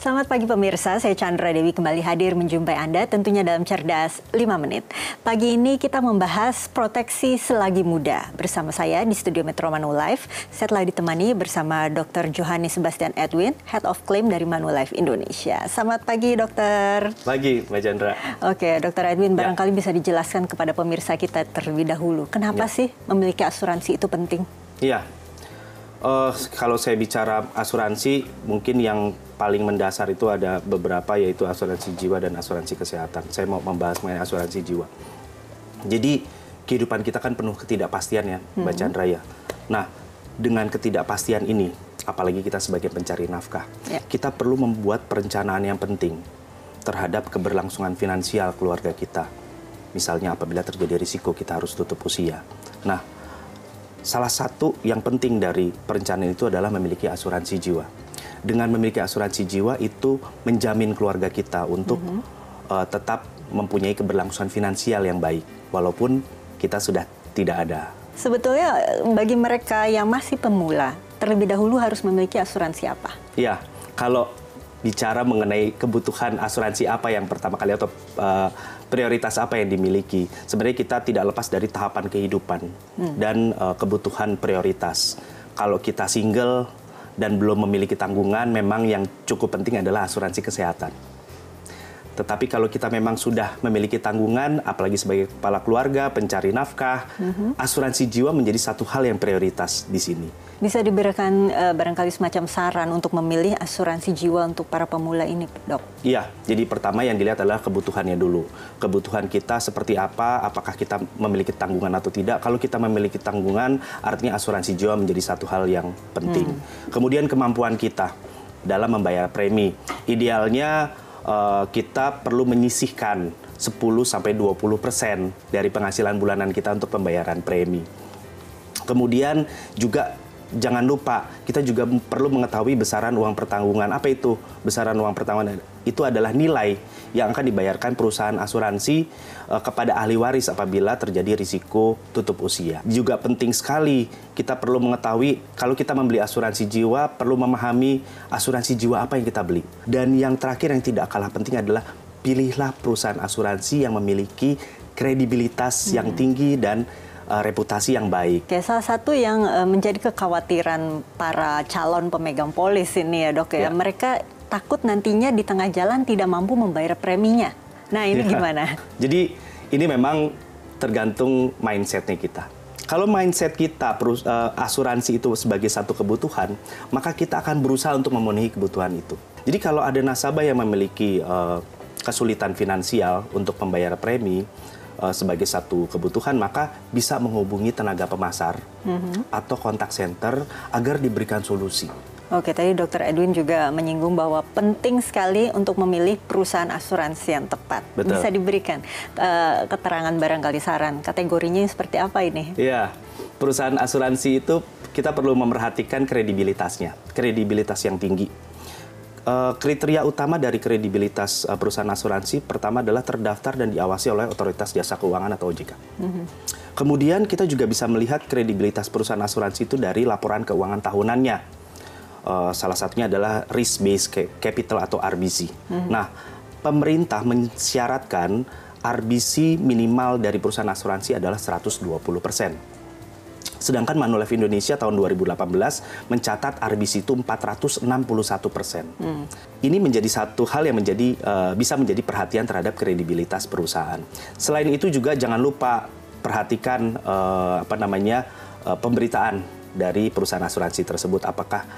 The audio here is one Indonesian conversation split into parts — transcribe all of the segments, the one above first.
Selamat pagi pemirsa, saya Chandra Dewi kembali hadir menjumpai Anda tentunya dalam Cerdas 5 Menit. Pagi ini kita membahas proteksi selagi muda. Bersama saya di studio Metro Manulife, saya telah ditemani bersama Dr. Johannes Sebastian Edwin, Head of Claim dari Manulife Indonesia. Selamat pagi dokter. Pagi Mbak Chandra. Oke, Dr. Edwin barangkali bisa dijelaskan kepada pemirsa kita terlebih dahulu. Kenapa sih memiliki asuransi itu penting? Iya. Kalau saya bicara asuransi, mungkin yang paling mendasar itu ada beberapa, yaitu asuransi jiwa dan asuransi kesehatan. Saya mau membahas mengenai asuransi jiwa. Jadi kehidupan kita kan penuh ketidakpastian ya, Mbak Chandra ya. Nah, dengan ketidakpastian ini, apalagi kita sebagai pencari nafkah, kita perlu membuat perencanaan yang penting terhadap keberlangsungan finansial keluarga kita. Misalnya apabila terjadi risiko kita harus tutup usia. Nah, salah satu yang penting dari perencanaan itu adalah memiliki asuransi jiwa. Dengan memiliki asuransi jiwa itu menjamin keluarga kita untuk tetap mempunyai keberlangsungan finansial yang baik, walaupun kita sudah tidak ada. Sebetulnya bagi mereka yang masih pemula, terlebih dahulu harus memiliki asuransi apa? Ya, kalau bicara mengenai kebutuhan asuransi apa yang pertama kali atau prioritas apa yang dimiliki, sebenarnya kita tidak lepas dari tahapan kehidupan dan kebutuhan prioritas. Kalau kita single dan belum memiliki tanggungan, memang yang cukup penting adalah asuransi kesehatan. Tetapi kalau kita memang sudah memiliki tanggungan, apalagi sebagai kepala keluarga, pencari nafkah, asuransi jiwa menjadi satu hal yang prioritas di sini. Bisa diberikan barangkali semacam saran untuk memilih asuransi jiwa untuk para pemula ini, dok? Iya, jadi pertama yang dilihat adalah kebutuhannya dulu. Kebutuhan kita seperti apa, apakah kita memiliki tanggungan atau tidak. Kalau kita memiliki tanggungan, artinya asuransi jiwa menjadi satu hal yang penting. Kemudian kemampuan kita dalam membayar premi. Idealnya kita perlu menyisihkan 10-20% dari penghasilan bulanan kita untuk pembayaran premi. Kemudian juga jangan lupa, kita juga perlu mengetahui besaran uang pertanggungan. Apa itu besaran uang pertanggungan? Itu adalah nilai yang akan dibayarkan perusahaan asuransi kepada ahli waris apabila terjadi risiko tutup usia. Juga penting sekali kita perlu mengetahui kalau kita membeli asuransi jiwa, perlu memahami asuransi jiwa apa yang kita beli. Dan yang terakhir yang tidak kalah penting adalah pilihlah perusahaan asuransi yang memiliki kredibilitas yang tinggi dan reputasi yang baik. Oke, salah satu yang menjadi kekhawatiran para calon pemegang polis ini ya dok ya, mereka takut nantinya di tengah jalan tidak mampu membayar preminya. Nah ini gimana? Jadi ini memang tergantung mindsetnya kita. Kalau mindset kita asuransi itu sebagai satu kebutuhan, maka kita akan berusaha untuk memenuhi kebutuhan itu. Jadi kalau ada nasabah yang memiliki kesulitan finansial untuk membayar premi sebagai satu kebutuhan, maka bisa menghubungi tenaga pemasar atau kontak center agar diberikan solusi. Oke, tadi Dr. Edwin juga menyinggung bahwa penting sekali untuk memilih perusahaan asuransi yang tepat. Betul. Bisa diberikan keterangan barangkali saran, kategorinya seperti apa ini? Iya, perusahaan asuransi itu kita perlu memerhatikan kredibilitasnya, kredibilitas yang tinggi. Kriteria utama dari kredibilitas perusahaan asuransi pertama adalah terdaftar dan diawasi oleh Otoritas Jasa Keuangan atau OJK. Kemudian kita juga bisa melihat kredibilitas perusahaan asuransi itu dari laporan keuangan tahunannya. Salah satunya adalah risk based capital atau RBC. Nah, pemerintah mensyaratkan RBC minimal dari perusahaan asuransi adalah 120%. Sedangkan Manulife Indonesia tahun 2018 mencatat RBC itu 461%. Ini menjadi satu hal yang bisa menjadi perhatian terhadap kredibilitas perusahaan. Selain itu juga jangan lupa perhatikan pemberitaan dari perusahaan asuransi tersebut.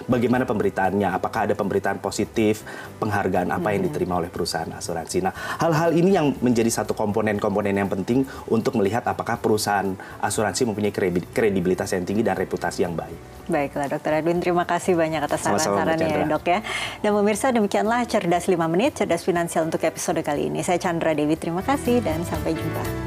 Bagaimana pemberitaannya? Apakah ada pemberitaan positif, penghargaan apa yang diterima oleh perusahaan asuransi? Nah, hal-hal ini yang menjadi satu komponen-komponen yang penting untuk melihat apakah perusahaan asuransi mempunyai kredibilitas yang tinggi dan reputasi yang baik. Baiklah, Dr. Edwin, terima kasih banyak atas saran-sarannya ya dok ya. Dan pemirsa, demikianlah Cerdas 5 Menit, Cerdas Finansial untuk episode kali ini. Saya Chandra Dewi, terima kasih dan sampai jumpa.